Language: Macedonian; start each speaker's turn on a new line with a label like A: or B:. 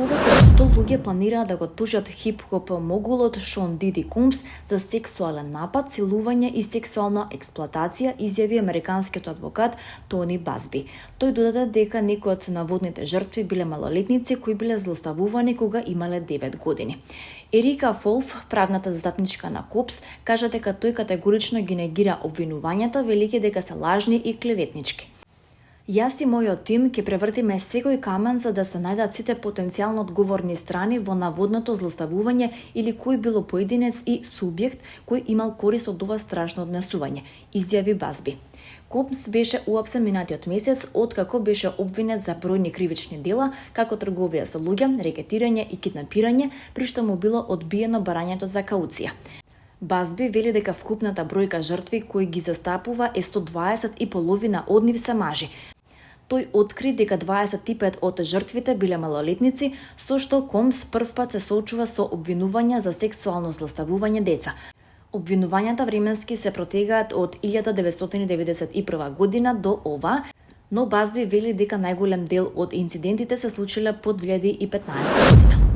A: Повеќе од 100 луѓе планираат да го тужат хип-хоп могулот Шон Диди Кумс за сексуален напад, силување и сексуална експлоатација, изјави американскиот адвокат Тони Базби. Тој додаде дека некои од наводните жртви биле малолетници кои биле злоставувани кога имале 9 години. Ерика Фолф, правната застапничка на Копс, кажа дека тој категорично ги негира обвинувањата, велики дека се лажни и клеветнички. Јас и мојот тим ќе превртиме секој камен за да се најдат сите потенцијално одговорни страни во наводното злоставување или кој било поединец и субјект кој имал корист од ова страшно однесување, изјави Базби. Копс беше уапсен минатиот месец откако беше обвинет за бројни кривични дела, како трговија со луѓе, рекетирање и киднапирање, при што му било одбиено барањето за кауција. Базби вели дека вкупната бројка жртви кои ги застапува е 120 и половина од нив се мажи. Тој откри дека 25 од жртвите биле малолетници, со што Комс првпат се соочува со обвинувања за сексуално злоставување деца. Обвинувањата временски се протегаат од 1991 година до ова, но Базби вели дека најголем дел од инцидентите се случиле по 2015 година.